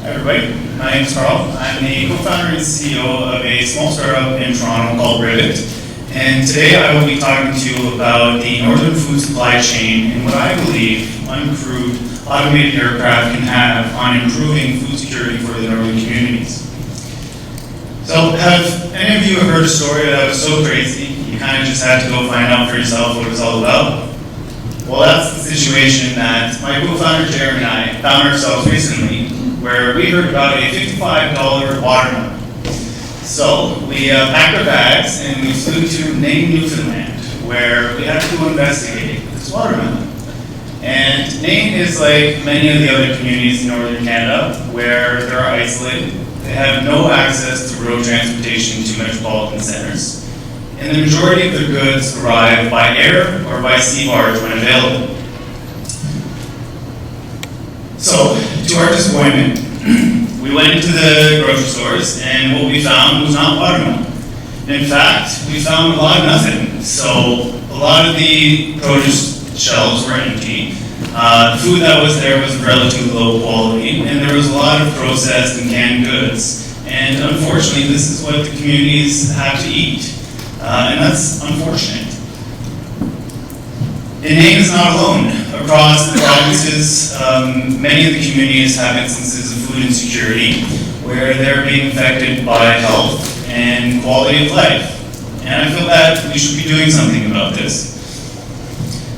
Hi everybody, my name is Carl. I'm the co-founder and CEO of a small startup in Toronto called Ribbit. And today I will be talking to you about the northern food supply chain and what I believe uncrewed automated aircraft can have on improving food security for the northern communities. So have any of you heard a story that was so crazy you kind of just had to go find out for yourself what it was all about? Well, that's the situation that my co-founder Jeremy and I found ourselves recently, where we heard about a $55 watermelon. So we packed our bags and we flew to Nain, Newfoundland, where we had to go investigate this watermelon. And Nain is like many of the other communities in northern Canada, where they're isolated. They have no access to road transportation to metropolitan centers. And the majority of their goods arrive by air or by sea barge when available. So, to our disappointment, we went into the grocery stores and what we found was not watermelon. In fact, we found a lot of nothing. So, a lot of the produce shelves were empty. The food that was there was relatively low quality, and there was a lot of processed and canned goods. And unfortunately, this is what the communities have to eat. And that's unfortunate. And Nain is not alone. Across the provinces, many of the communities have instances of food insecurity where they're being affected by health and quality of life. And I feel that we should be doing something about this.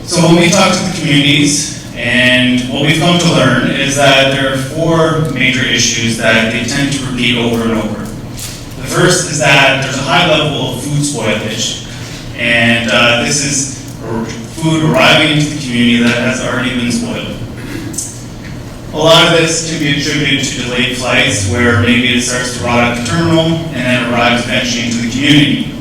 So when we talk to the communities, and what we've come to learn is that there are four major issues that they tend to repeat over and over. The first is that there's a high level of food spoilage, and this is food arriving into the community that has already been spoiled. A lot of this can be attributed to delayed flights, where maybe it starts to rot at the terminal and then arrives eventually into the community.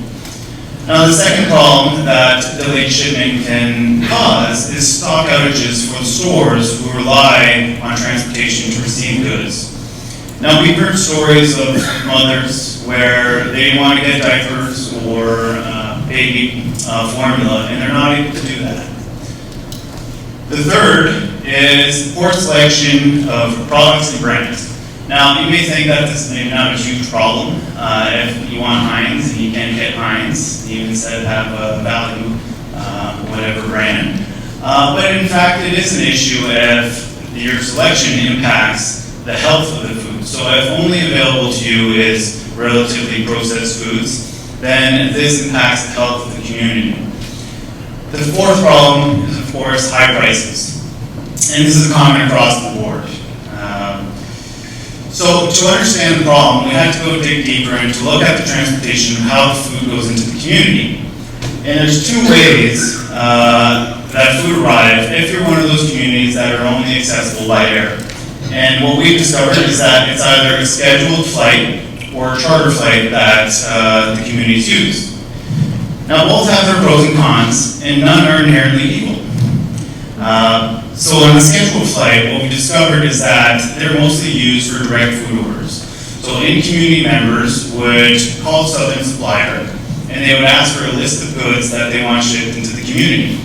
Now, the second problem that delayed shipment can cause is stock outages for the stores who rely on transportation to receive goods. Now, we've heard stories of mothers where they want to get diapers or baby formula, and they're not able to do that. The third is poor selection of products and brands. Now, you may think that this is maybe not a huge problem. If you want Heinz and you can't get Heinz, you instead have a value, whatever brand. But in fact, it is an issue if your selection impacts the health of the food. So if only available to you is relatively processed foods, then this impacts the health of the community. The fourth problem is, of course, high prices. And this is common across the board. So to understand the problem, we had to go dig deeper and to look at the transportation of how the food goes into the community. And there's two ways that food arrives if you're one of those communities that are only accessible by air. And what we've discovered is that it's either a scheduled flight or a charter flight that the communities use. Now, both have their pros and cons, and none are inherently equal. So on the scheduled flight, what we discovered is that they're mostly used for direct food orders. So in-community members would call Southern Supplier, and they would ask for a list of goods that they want shipped into the community.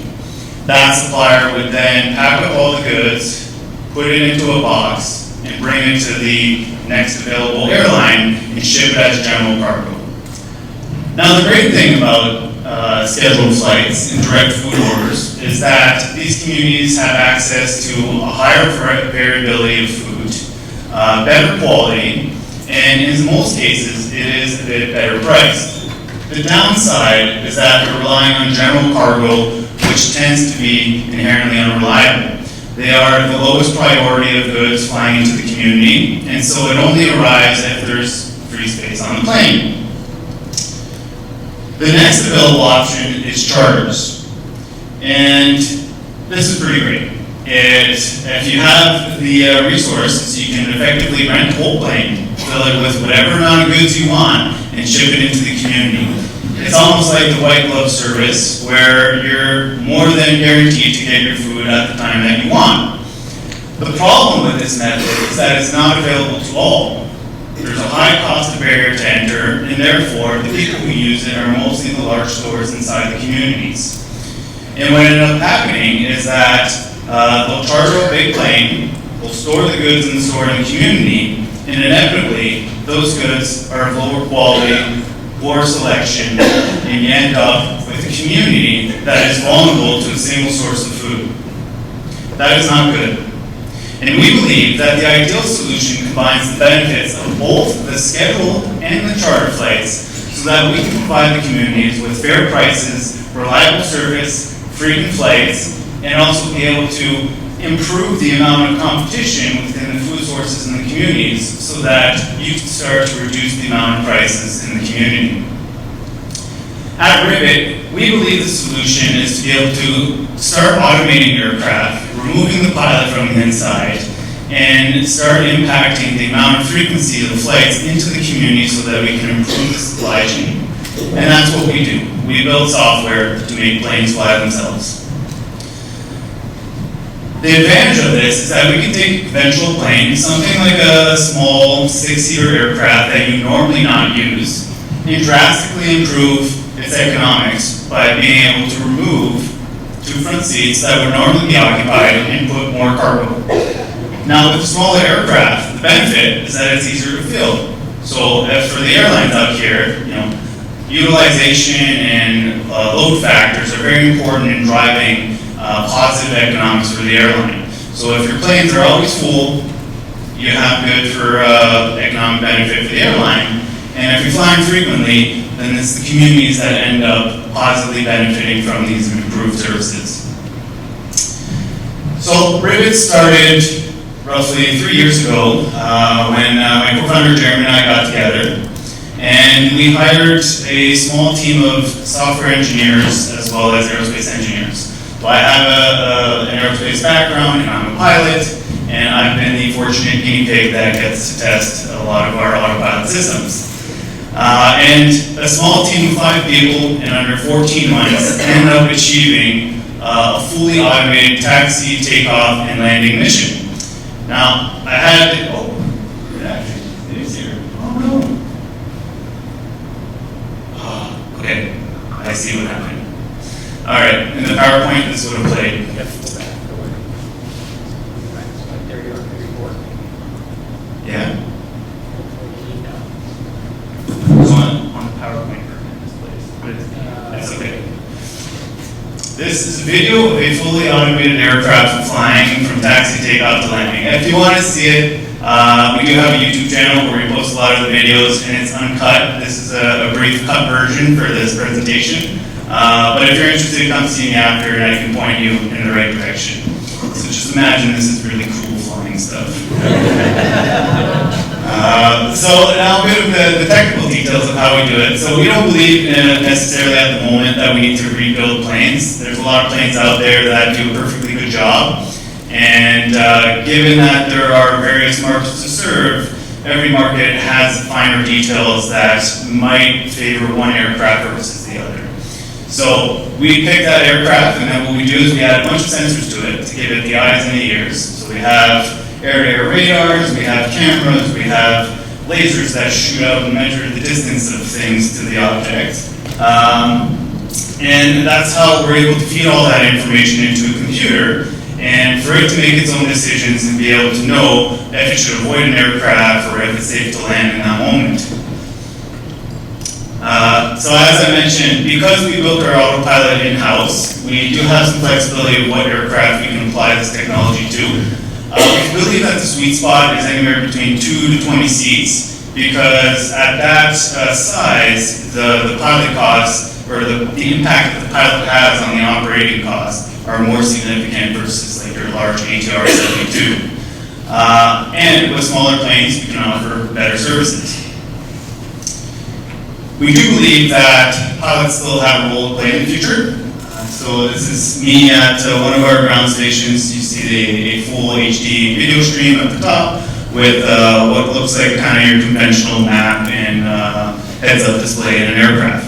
That supplier would then pack up all the goods, put it into a box, and bring it to the next available airline and ship it as general cargo. Now, the great thing about scheduled flights and direct food orders is that these communities have access to a higher variability of food, better quality, and in most cases, it is a bit better priced. The downside is that they're relying on general cargo, which tends to be inherently unreliable. They are the lowest priority of goods flying into the community, and so it only arrives if there's free space on the plane. The next available option is charters, and this is pretty great. If you have the resources, you can effectively rent a whole plane, fill it with whatever amount of goods you want, and ship it into the community. It's almost like the white glove service, where you're more than guaranteed to get your food at the time that you want. The problem with this method is that it's not available to all. There's a high cost barrier to enter, and therefore the people who use it are mostly the large stores inside the communities. And what ended up happening is that they'll charter a big plane, they'll store the goods in the store in the community, and inevitably, those goods are of lower quality, poor selection, and you end up with a community that is vulnerable to a single source of food. That is not good. And we believe that the ideal solution combines the benefits of both the scheduled and the charter flights so that we can provide the communities with fair prices, reliable service, frequent flights, and also be able to improve the amount of competition within the food sources in the communities so that you can start to reduce the amount of prices in the community. At Ribbit, we believe the solution is to be able to start automating aircraft, removing the pilot from the inside, and start impacting the amount of frequency of the flights into the community so that we can improve the supply chain. And that's what we do. We build software to make planes fly themselves. The advantage of this is that we can take a conventional plane, something like a small 6-seater aircraft that you normally not use, and drastically improve its economics by being able to remove 2 front seats that would normally be occupied and put more cargo. Now with the smaller aircraft, the benefit is that it's easier to fill. So as for the airlines out here, utilization and load factors are very important in driving positive economics for the airline. So if your planes are always full, you have good for economic benefit for the airline. And if you're flying frequently, then it's the communities that end up positively benefiting from these improved services. So Ribbit started roughly 3 years ago when my co-founder Jeremy and I got together. And we hired a small team of software engineers as well as aerospace engineers. So I have an aerospace background and I'm a pilot, and I've been the fortunate guinea pig that gets to test a lot of our autopilot systems. And a small team of 5 people in under 14 months ended up achieving a fully automated taxi, takeoff, and landing mission. Now, I had, it is here. Oh no. Okay, I see what happened. All right, in the PowerPoint, this would have played. Yeah? On the PowerPoint version displays, but that's okay. This is a video of a fully automated aircraft flying from taxi, takeoff to landing. If you want to see it, we do have a YouTube channel where we post a lot of the videos, and it's uncut. This is a brief cut version for this presentation. But if you're interested, come see me after and I can point you in the right direction. So just imagine this is really cool flying stuff. So now a bit of the technical details of how we do it. So we don't believe necessarily at the moment that we need to rebuild planes. There's a lot of planes out there that do a perfectly good job. And given that there are various markets to serve, every market has finer details that might favor one aircraft versus the other. So we pick that aircraft, and then what we do is we add a bunch of sensors to it to give it the eyes and the ears. So we have air-to-air radars, we have cameras, we have lasers that shoot out and measure the distance of things to the object. And that's how we're able to feed all that information into a computer, and for it to make its own decisions and be able to know if it should avoid an aircraft or if it's safe to land in that moment. So as I mentioned, because we built our autopilot in-house, we do have some flexibility of what aircraft we can apply this technology to. We believe that the sweet spot is anywhere between 2 to 20 seats, because at that size, the pilot costs, or the impact that the pilot has on the operating costs, are more significant versus like your large ATR 72. And with smaller planes, we can offer better services. We do believe that pilots still have a role to play in the future. So this is me at one of our ground stations. You see a full HD video stream at the top with what looks like kind of your conventional map and heads-up display in an aircraft.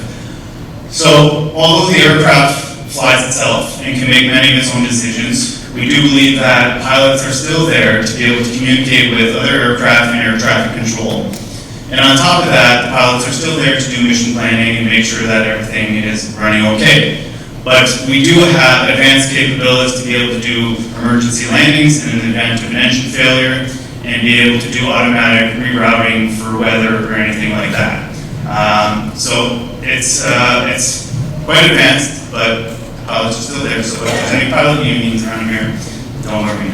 So although the aircraft flies itself and can make many of its own decisions, we do believe that pilots are still there to be able to communicate with other aircraft and air traffic control. And on top of that, the pilots are still there to do mission planning and make sure that everything is running okay. But we do have advanced capabilities to be able to do emergency landings in an event of an engine failure, and be able to do automatic rerouting for weather or anything like that. So it's quite advanced, but pilots are still there, so if there's any pilot unions around here, don't worry.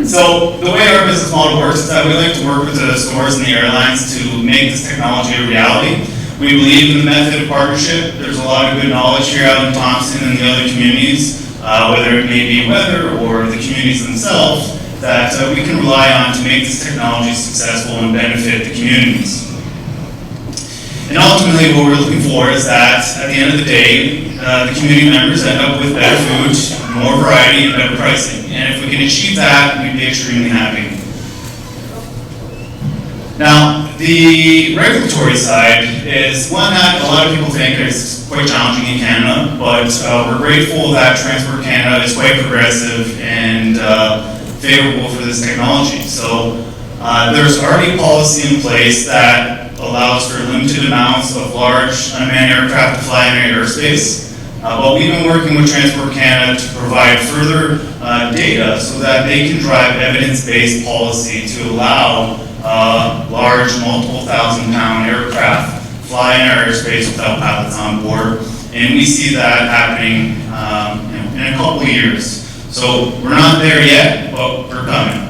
So the way our business model works is that we like to work with the stores and the airlines to make this technology a reality. We believe in the method of partnership. There's a lot of good knowledge here out in Thompson and the other communities, whether it may be weather or the communities themselves, that we can rely on to make this technology successful and benefit the communities. And ultimately what we're looking for is that at the end of the day, the community members end up with better food, more variety, and better pricing. And if we can achieve that, we'd be extremely happy. Now, the regulatory side is one that a lot of people think is quite challenging in Canada, but we're grateful that Transport Canada is quite progressive and favorable for this technology. So there's already policy in place that allows for limited amounts of large unmanned aircraft to fly in our airspace. But we've been working with Transport Canada to provide further data so that they can drive evidence-based policy to allow large, multiple thousand-pound aircraft fly in our airspace without pilots on board. And we see that happening in a couple of years. So we're not there yet, but we're coming.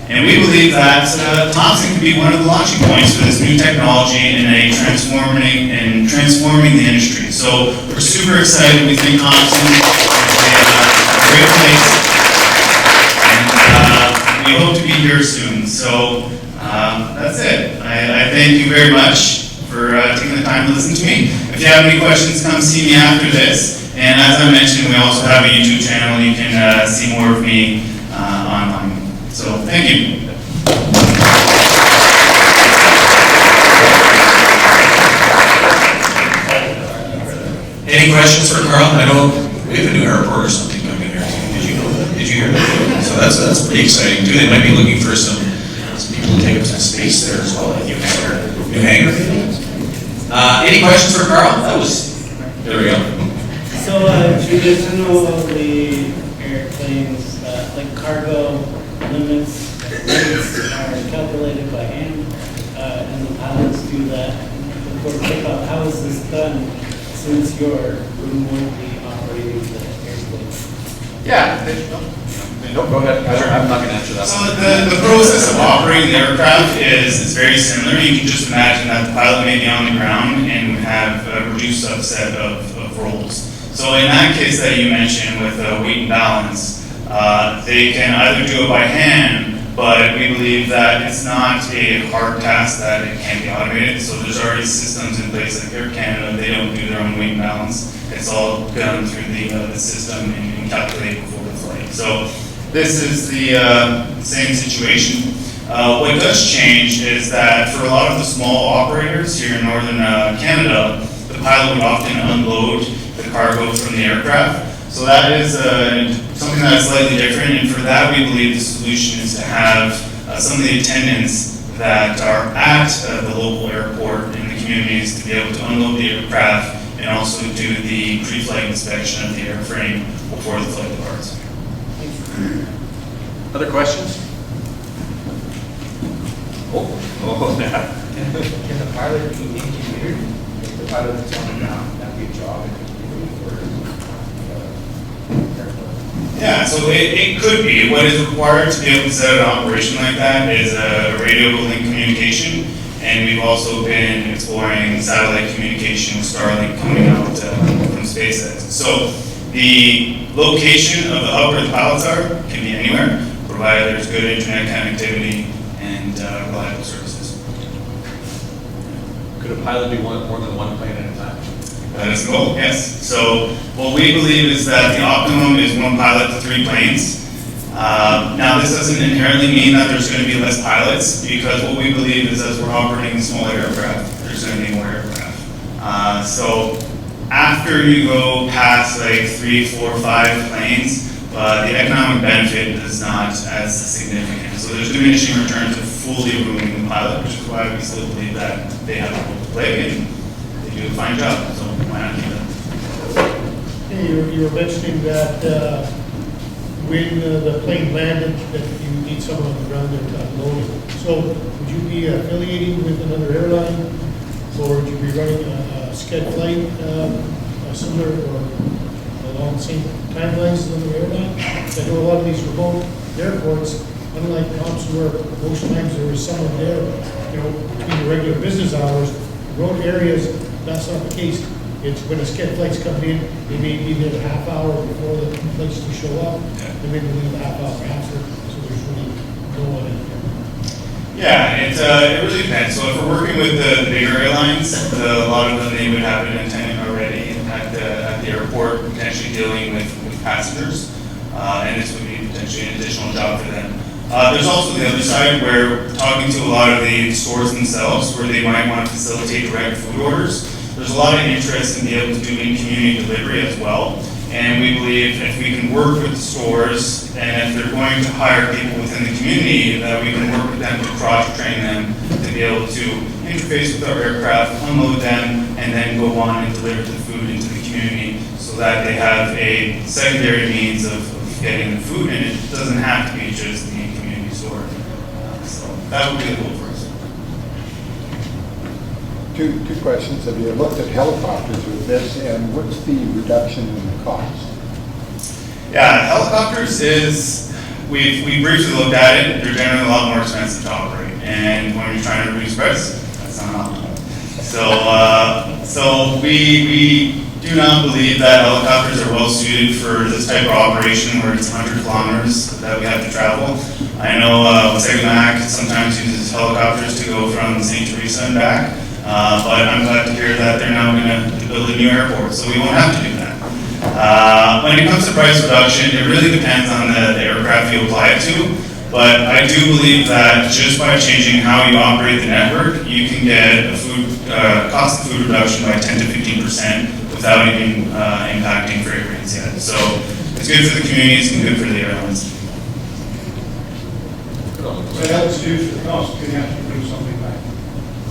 And we believe that Thompson can be one of the launching points for this new technology in transforming the industry. So we're super excited. We think Thompson is a great place, and we hope to be here soon. So that's it. I thank you very much for taking the time to listen to me. If you have any questions, come see me after this. And as I mentioned, we also have a YouTube channel. You can see more of me online. So, thank you. Any questions for Carl? I know we have a new airport or something coming in here. Did you know that? Did you hear that? So that's pretty exciting too. They might be looking for some people to take up some space there as well. New hangar. Any questions for Carl? There we go. So, do you get to know the airplanes, like cargo limits are calculated by hand, and the pilots do that before takeoff? How is this done since you're remotely operating the airplane? Yeah. No, go ahead. I'm not going to answer that. So the process of operating the aircraft is very similar. You can just imagine that the pilot may be on the ground and have a reduced subset of roles. So in that case that you mentioned with weight and balance, they can either do it by hand, but we believe that it's not a hard task that it can't be automated. So there's already systems in place like Air Canada. They don't do their own weight and balance. It's all done through the system and calculated before the flight. So this is the same situation. What does change is that for a lot of the small operators here in northern Canada, the pilot would often unload the cargo from the aircraft. So that is something that is slightly different, and for that we believe the solution is to have some of the attendants that are at the local airport in the communities to be able to unload the aircraft and also do the pre-flight inspection of the airframe before the flight departs. Other questions? Yeah. Can the pilot be engineered? If the pilot that's on the ground, that'd be a job in engineering for Yeah, so it could be. What is required to be able to set an operation like that is a radio link communication, and we've also been exploring satellite communication with Starlink coming out from SpaceX. So the location of the hub where the pilots are can be anywhere, provided there's good internet connectivity and reliable services. Could a pilot be more than one plane at a time? That is the goal, yes. So what we believe is that the optimum is one pilot to 3 planes. Now this doesn't inherently mean that there's going to be less pilots, because what we believe is as we're operating smaller aircraft, there's going to be more aircraft. So after you go past like 3, 4, 5 planes, the economic benefit is not as significant. So there's diminishing returns of fully removing the pilot, which is why we still believe that they have a role to play and they do a fine job. So why not keep them? You were mentioning that when the plane landed, that you need someone on the ground there to unload it. So would you be affiliating with another airline, or would you be running a sched flight similar or along the same timelines as another airline? I know a lot of these remote airports, unlike Thompson, where most times there is someone there, you know, between the regular business hours, remote areas, that's not the case. It's when a sched flight's coming in, they may be there a half hour before the flights to show up, and maybe leave a half hour after, so there's really no one in there. Yeah, it really depends. So if we're working with the bigger airlines, a lot of them, they would have an attendant already at the airport, potentially dealing with passengers, and this would be potentially an additional job for them. There's also the other side where talking to a lot of the stores themselves, where they might want to facilitate direct food orders. There's a lot of interest in being able to do in-community delivery as well. And we believe if we can work with the stores, and if they're going to hire people within the community, that we can work with them to cross-train them to be able to interface with our aircraft, unload them, and then go on and deliver the food into the community so that they have a secondary means of getting the food, and it doesn't have to be just the in-community store. So that would be the goal for us. Two questions. Have you looked at helicopters with this, and what's the reduction in the cost? Yeah, helicopters is, we briefly looked at it. They're generally a lot more expensive to operate, and when you're trying to reduce price, that's not optimal. So we do not believe that helicopters are well suited for this type of operation where it's 100 kilometers that we have to travel. I know Segamac sometimes uses helicopters to go from St. Teresa and back. But I'm glad to hear that they're now going to build a new airport, so we won't have to do that. When it comes to price reduction, it really depends on the aircraft you apply it to, but I do believe that just by changing how you operate the network, you can get a cost of food reduction by 10 to 15% without even impacting freight rates yet. So it's good for the communities and good for the airlines. So that was due to the cost, you have to bring something back.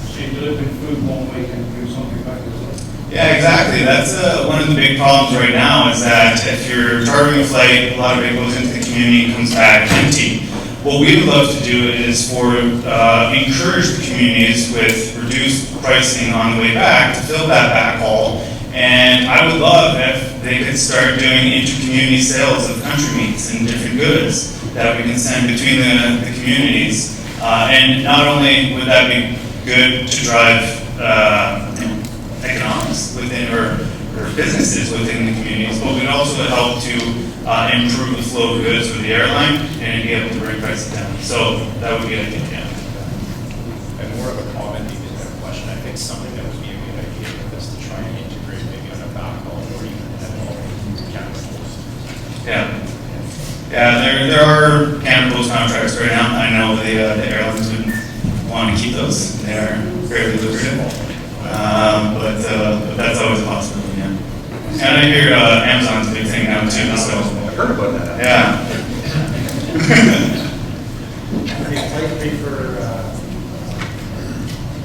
So you deliver food one week and bring something back as well. Yeah, exactly. That's one of the big problems right now is that if you're chartering a flight, a lot of it goes into the community and comes back empty. What we would love to do is encourage the communities with reduced pricing on the way back to fill that back haul. And I would love if they could start doing inter-community sales of country meats and different goods that we can send between the communities. And not only would that be good to drive economics within or businesses within the communities, but we'd also help to improve the flow of goods for the airline and be able to bring prices down. So that would be ideal, yeah. And more of a comment than a question. I think something that would be a good idea with this to try and integrate maybe on a backhaul or even head-haul chemicals. Yeah. Yeah, there are Canada Post contracts right now. I know the airlines would want to keep those. They are fairly lucrative. But that's always a possibility, yeah. And I hear Amazon's a big thing now too, so. I've heard about that. Yeah. Are you likely for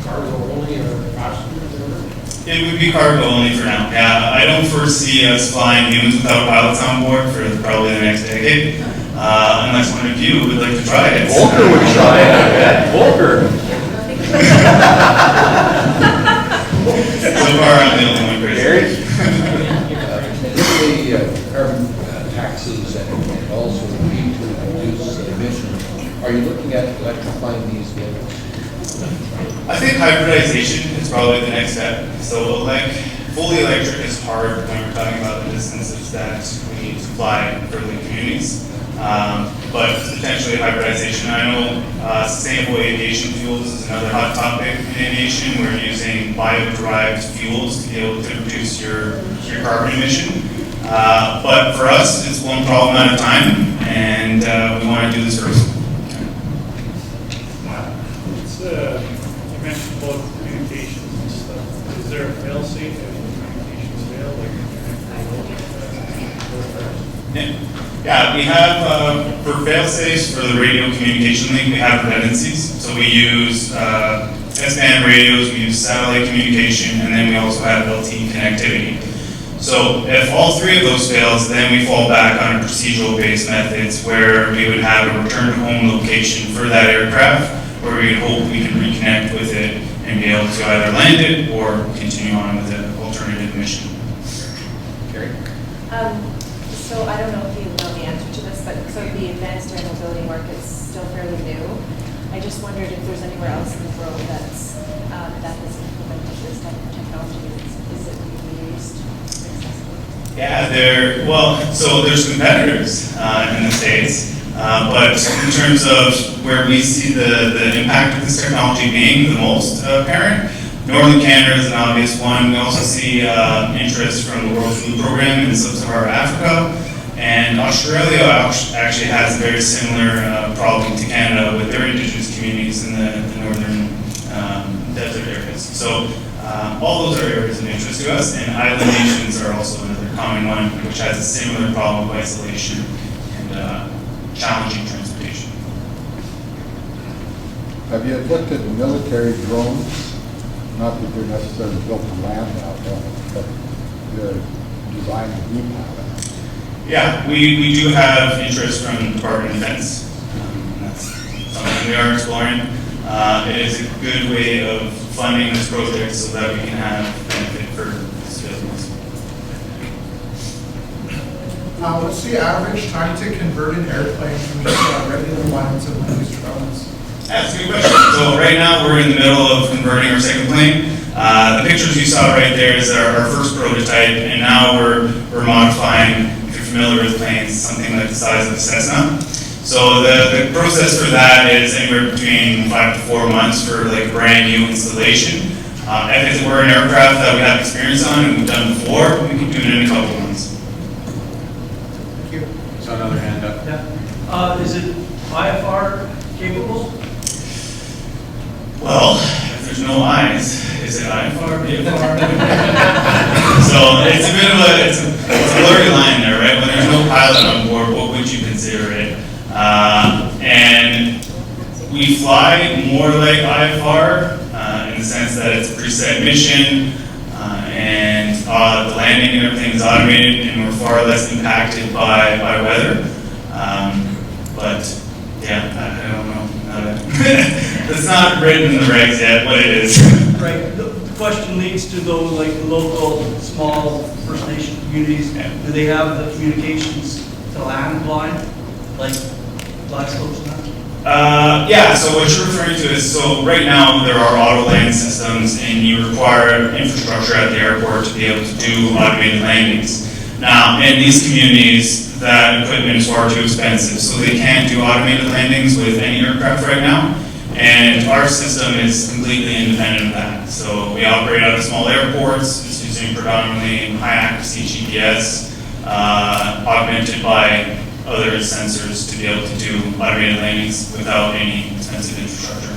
cargo only or passengers? It would be cargo only for now. Yeah, I don't foresee us flying humans without pilots on board for probably the next decade, unless one of you would like to try it. Volker would try it. Volker. So far, I'm the only one crazy. If the carbon taxes and also need to reduce emissions, are you looking at electrifying these vehicles? I think hybridization is probably the next step. So fully electric is hard when we're talking about the distances that we need to fly for the communities. But potentially hybridization. I know sustainable aviation fuels is another hot topic in aviation. We're using bio-derived fuels to be able to reduce your carbon emission. But for us, it's one problem at a time, and we want to do this first. You mentioned about communications and stuff. Is there a fail-safe if communications fail, like Yeah, we have, for fail-safes for the radio communication link, we have redundancies. So we use S-band radios, we use satellite communication, and then we also have LTE connectivity. So if all three of those fails, then we fall back on procedural-based methods where we would have a return-to-home location for that aircraft, where we would hope we can reconnect with it and be able to either land it or continue on with an alternative mission. Carrie? So I don't know if you know the answer to this, but so the advanced air mobility market's still fairly new. I just wondered if there's anywhere else in the world that's, that has implemented this type of technology. Is it being used successfully? Yeah, so there's competitors in the States, but in terms of where we see the impact of this technology being the most apparent, Northern Canada is an obvious one. We also see interest from the World Food Program in Sub-Saharan Africa, and Australia actually has a very similar problem to Canada with their Indigenous communities in the northern desert areas. So all those are areas of interest to us, and island nations are also another common one, which has a similar problem of isolation and challenging transportation. Have you looked at military drones? Not that they're necessarily built to land out there, but they're designed to be piloted. Yeah, we do have interest from the Department of Defense. That's something we are exploring. It is a good way of funding this project so that we can have benefit for civilians. What's the average time to convert an airplane from just regular one to one of these drones? That's a good question. So right now we're in the middle of converting our second plane. The pictures you saw right there is our first prototype, and now we're modifying, if you're familiar with planes, something like the size of a Cessna. So the process for that is anywhere between 5 to 4 months for like a brand new installation. If it were an aircraft that we have experience on and we've done before, we can do it in a couple months. Thank you. So another hand up. Yeah. Is it IFR capable? Well, if there's no eyes, is it IFR? VFR? So it's a bit of it's a blurry line there, right? When there's no pilot on board, what would you consider it? And we fly more like IFR in the sense that it's a preset mission and the landing and everything is automated, and we're far less impacted by weather. But yeah, I don't know. It's not written in the regs yet what it is. Right. The question leads to those like local, small First Nation communities. Yeah. Do they have the communications to land blind, like Blackstone's not? Yeah, so what you're referring to is, so right now there are auto land systems and you require infrastructure at the airport to be able to do automated landings. Now, in these communities, that equipment is far too expensive, so they can't do automated landings with any aircraft right now. And our system is completely independent of that. So we operate out of small airports. It's using predominantly high accuracy GPS, augmented by other sensors to be able to do automated landings without any expensive infrastructure.